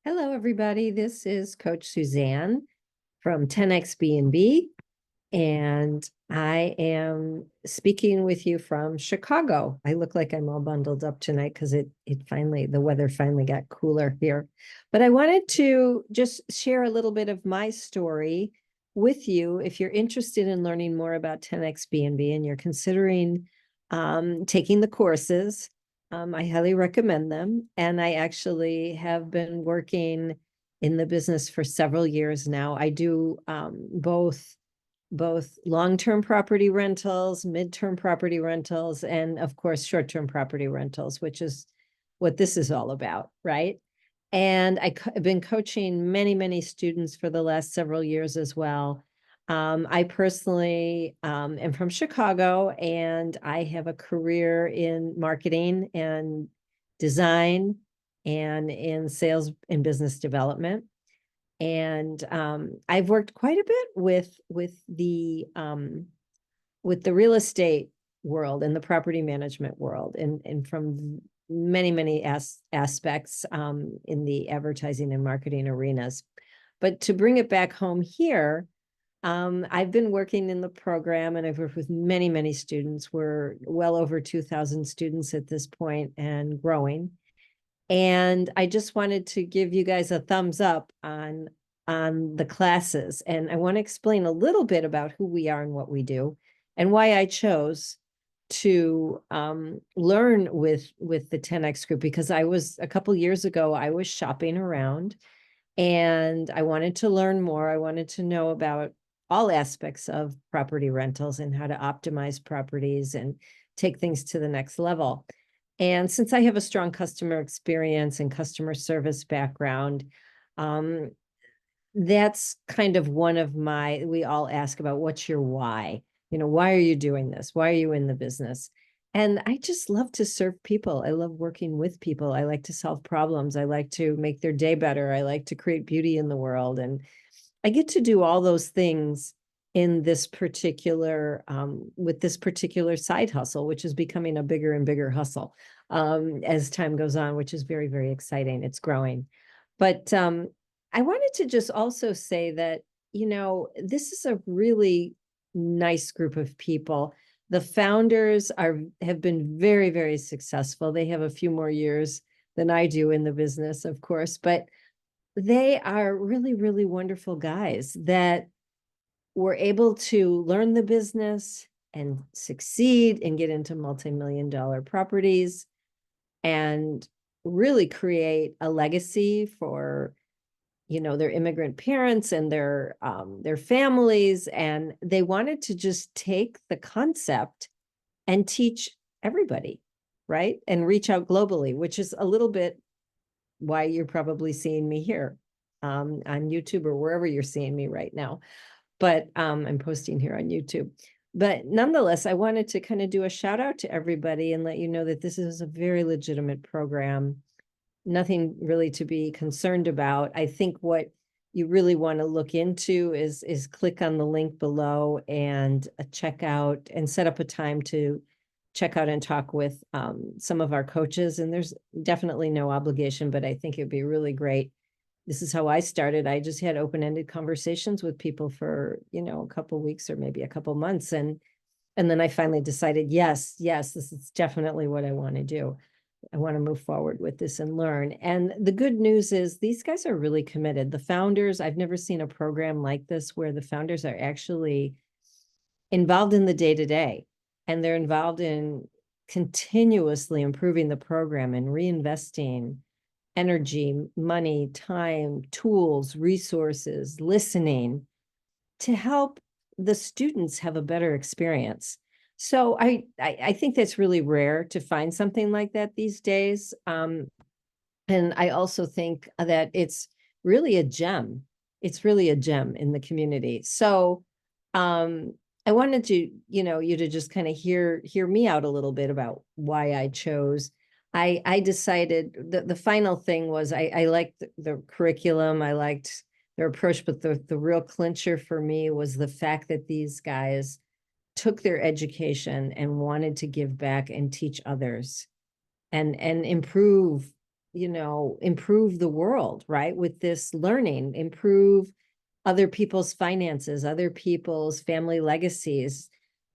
Hello, everybody. This is Coach Suzanne from 10X B&B, and I am speaking with you from Chicago. I look like I'm all bundled up tonight because the weather finally got cooler here. But I wanted to just share a little bit of my story with you. If you're interested in learning more about 10X B&B and you're considering taking the courses, I highly recommend them. And I actually have been working in the business for several years now. I do both long-term property rentals, mid-term property rentals, and of course, short-term property rentals, which is what this is all about, right? And I've been coaching many, many students for the last several years as well. I personally am from Chicago, and I have a career in marketing and design and in sales and business development. And I've worked quite a bit with the real estate world and the property management world, and from many aspects in the advertising and marketing arenas. But to bring it back home here, I've been working in the program, and I've worked with many students. We're well over 2,000 students at this point and growing. And I just wanted to give you guys a thumbs up on the classes. And I want to explain a little bit about who we are and what we do and why I chose to learn with the 10X group, because a couple years ago, I was shopping around and I wanted to learn more. I wanted to know about all aspects of property rentals and how to optimize properties and take things to the next level. And since I have a strong customer experience and customer service background, that's kind of we all ask about, what's your why? Why are you doing this? Why are you in the business? And I just love to serve people. I love working with people. I like to solve problems. I like to make their day better. I like to create beauty in the world. And I get to do all those things in this with this particular side hustle, which is becoming a bigger and bigger hustle as time goes on, which is very exciting. It's growing. But I wanted to just also say that, this is a really nice group of people. The founders have been very successful. They have a few more years than I do in the business, of course, but they are really wonderful guys that were able to learn the business and succeed and get into multi-million-dollar properties and really create a legacy for their immigrant parents and their families. And they wanted to just take the concept and teach everybody, right? And reach out globally, which is a little bit why you're probably seeing me here on YouTube or wherever you're seeing me right now. But I'm posting here on YouTube. But nonetheless, I wanted to kind of do a shout out to everybody and let you know that this is a very legitimate program. Nothing really to be concerned about. I think what you really want to look into is click on the link below and check out and set up a time to check out and talk with some of our coaches. And there's definitely no obligation, but I think it'd be really great. This is how I started. I just had open-ended conversations with people for, a couple of weeks or maybe a couple of months. And then I finally decided, yes, this is definitely what I want to do. I want to move forward with this and learn. And the good news is these guys are really committed. The founders, I've never seen a program like this where the founders are actually involved in the day-to-day, and they're involved in continuously improving the program and reinvesting energy, money, time, tools, resources, listening to help the students have a better experience. So I think that's really rare to find something like that these days. And I also think that it's really a gem. It's really a gem in the community. So I wanted to, you to just kind of hear me out a little bit about why I chose. I decided the final thing was I liked the curriculum. I liked their approach, but the real clincher for me was the fact that these guys took their education and wanted to give back and teach others and improve improve the world, right? With this learning, improve other people's finances, other people's family legacies,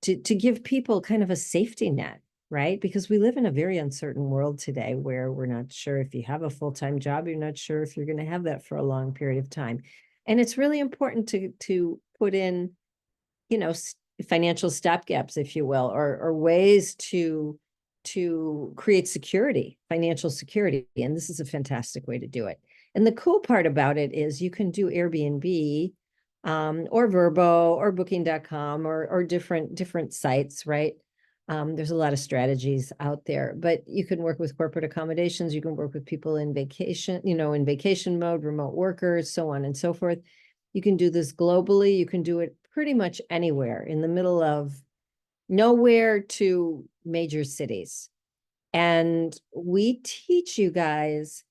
to give people kind of a safety net, right? Because we live in a very uncertain world today where we're not sure if you have a full-time job, you're not sure if you're going to have that for a long period of time. And it's really important to put in, financial stopgaps, if you will, or ways to create security, financial security. And this is a fantastic way to do it. And the cool part about it is you can do Airbnb, or Verbo or Booking.com or different sites, right? There's a lot of strategies out there, but you can work with corporate accommodations. You can work with people in vacation, in vacation mode, remote workers, so on and so forth. You can do this globally. You can do it pretty much anywhere in the middle of nowhere to major cities. And we teach you guys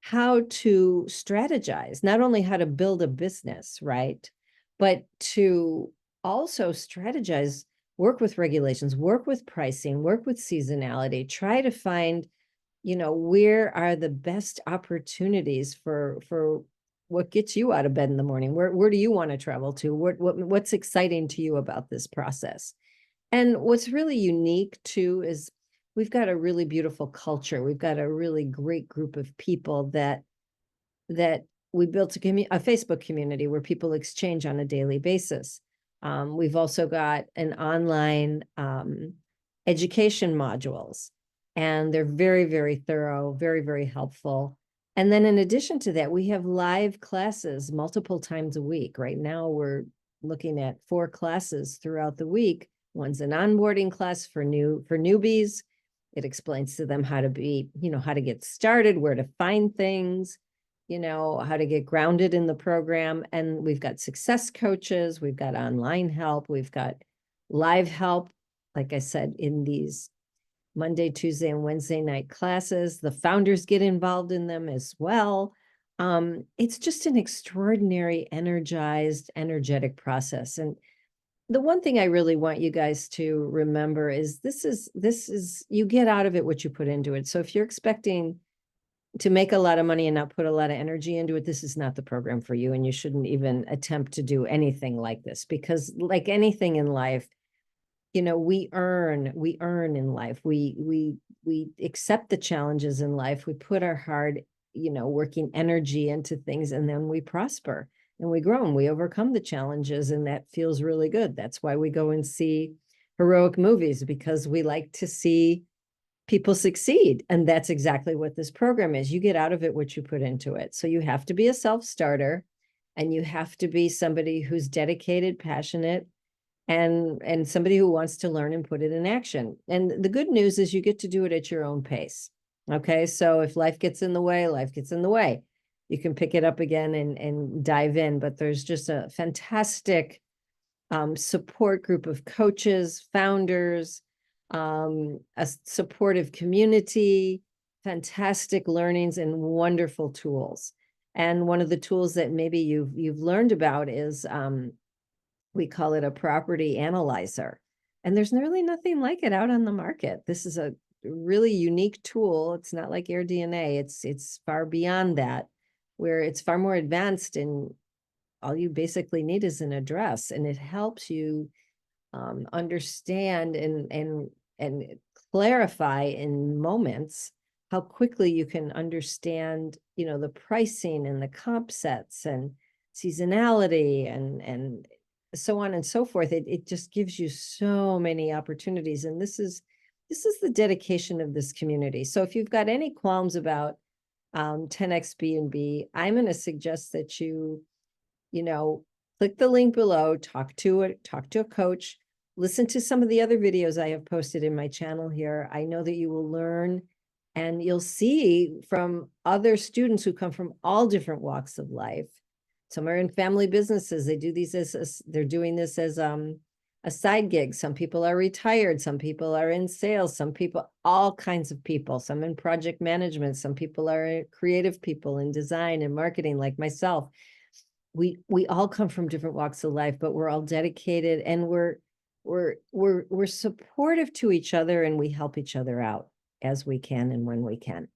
how to strategize, not only how to build a business, right? But to also strategize, work with regulations, work with pricing, work with seasonality, try to find, where are the best opportunities for what gets you out of bed in the morning? Where do you want to travel to? What's exciting to you about this process? And what's really unique too is we've got a really beautiful culture. We've got a really great group of people that we built a Facebook community where people exchange on a daily basis. We've also got an online education modules, and they're very, very thorough, very, very helpful. And then in addition to that, we have live classes multiple times a week. Right now, we're looking at 4 classes throughout the week. One's an onboarding class for newbies. It explains to them how to how to get started, where to find things, how to get grounded in the program. And we've got success coaches, we've got online help, we've got live help, like I said, in these Monday, Tuesday, and Wednesday night classes. The founders get involved in them as well. It's just an extraordinary, energetic process. And the one thing I really want you guys to remember is this is you get out of it what you put into it. So if you're expecting to make a lot of money and not put a lot of energy into it, this is not the program for you. And you shouldn't even attempt to do anything like this, because like anything in life, we earn in life. We accept the challenges in life. We put our hard, working energy into things, and then we prosper and we grow and we overcome the challenges. And that feels really good. That's why we go and see heroic movies, because we like to see people succeed. And that's exactly what this program is. You get out of it what you put into it. So you have to be a self-starter, and you have to be somebody who's dedicated, passionate, and somebody who wants to learn and put it in action. And the good news is you get to do it at your own pace. Okay. So if life gets in the way, life gets in the way. You can pick it up again and dive in. But there's just a fantastic support group of coaches, founders, a supportive community, fantastic learnings, and wonderful tools. And one of the tools that maybe you've learned about is we call it a property analyzer. And there's really nothing like it out on the market. This is a really unique tool. It's not like AirDNA. It's far beyond that, where it's far more advanced, and all you basically need is an address, and it helps you understand and clarify in moments how quickly you can understand, the pricing and the comp sets and seasonality and so on and so forth. It just gives you so many opportunities. And this is the dedication of this community. So if you've got any qualms about 10X B&B, I'm going to suggest that you click the link below, talk to a coach, listen to some of the other videos I have posted in my channel here. I know that you will learn, and you'll see from other students who come from all different walks of life. Some are in family businesses. They do these they're doing this as a side gig. Some people are retired. Some people are in sales. Some people, all kinds of people. Some in project management. Some people are creative people in design and marketing, like myself. We all come from different walks of life, but we're all dedicated, and we're supportive to each other, and we help each other out as we can and when we can.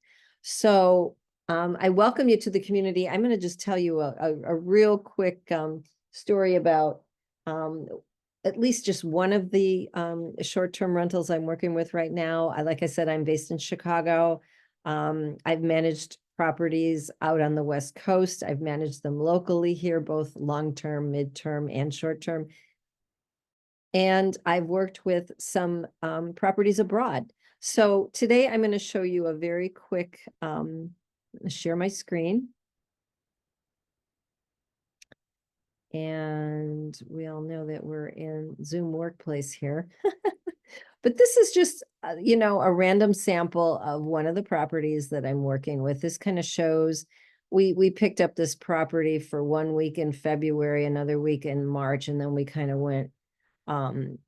So I welcome you to the community. I'm going to just tell you a real quick story about at least just one of the short-term rentals I'm working with right now. Like I said, I'm based in Chicago. I've managed properties out on the West Coast. I've managed them locally here, both long-term, mid-term, and short-term. And I've worked with some properties abroad. So today I'm going to show you a very quick, share my screen. And we all know that we're in Zoom Workplace here. But this is just, a random sample of one of the properties that I'm working with. This kind of shows, we picked up this property for 1 week in February, another week in March, and then we kind of went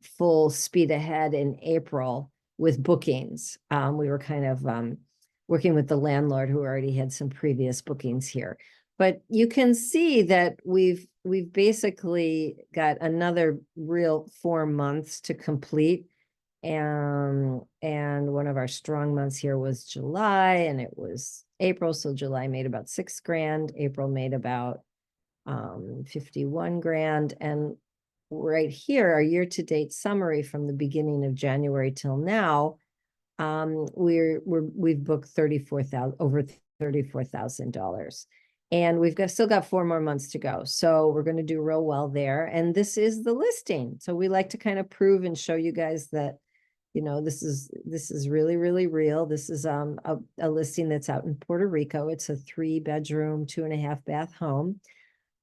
full speed ahead in April with bookings. We were kind of working with the landlord who already had some previous bookings here. But you can see that we've basically got another real 4 months to complete. And one of our strong months here was July, and it was April. So July made about $6,000. April made about 51 grand. And right here, our year-to-date summary from the beginning of January till now, we've booked over $34,000. And we've still got 4 more months to go. So we're going to do real well there. And this is the listing. So we like to kind of prove and show you guys that, this is really, really real. This is a listing that's out in Puerto Rico. It's a 3-bedroom, 2.5-bath home.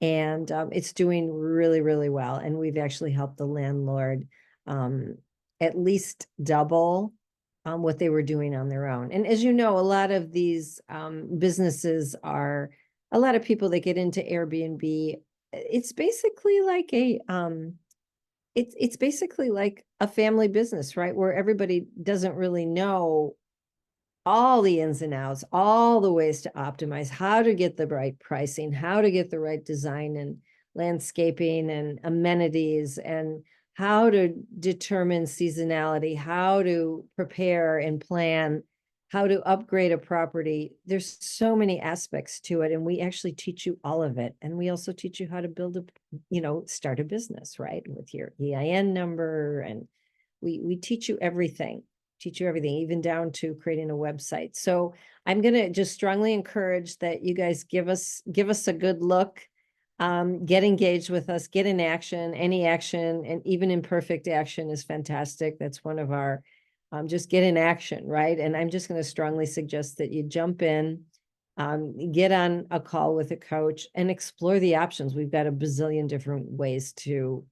And it's doing really, really well. And we've actually helped the landlord at least double what they were doing on their own. And as you know, a lot of these businesses are, a lot of people that get into Airbnb, it's basically like it's basically like a family business, right? Where everybody doesn't really know all the ins and outs, all the ways to optimize, how to get the right pricing, how to get the right design and landscaping and amenities, and how to determine seasonality, how to prepare and plan, how to upgrade a property. There's so many aspects to it, and we actually teach you all of it. And we also teach you how to start a business, right? With your EIN number, and we teach you everything, even down to creating a website. So I'm going to just strongly encourage that you guys give us a good look, get engaged with us, get in action. Any action, and even imperfect action, is fantastic. That's one of our, just get in action, right? And I'm just going to strongly suggest that you jump in, get on a call with a coach and explore the options. We've got a bazillion different ways to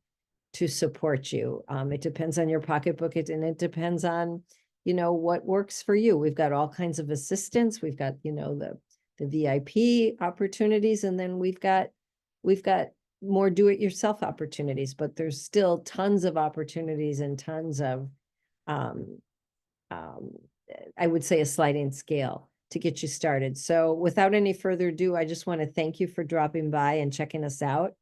support you. It depends on your pocketbook, and it depends on, what works for you. We've got all kinds of assistance. We've got, the VIP opportunities, and then we've got more do-it-yourself opportunities, but there's still tons of opportunities and tons of, I would say, a sliding scale to get you started. So without any further ado, I just want to thank you for dropping by and checking us out.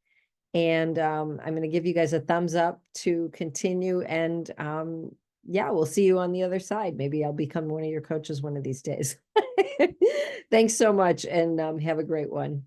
And I'm going to give you guys a thumbs up to continue. And yeah, we'll see you on the other side. Maybe I'll become one of your coaches one of these days. Thanks so much, and have a great one.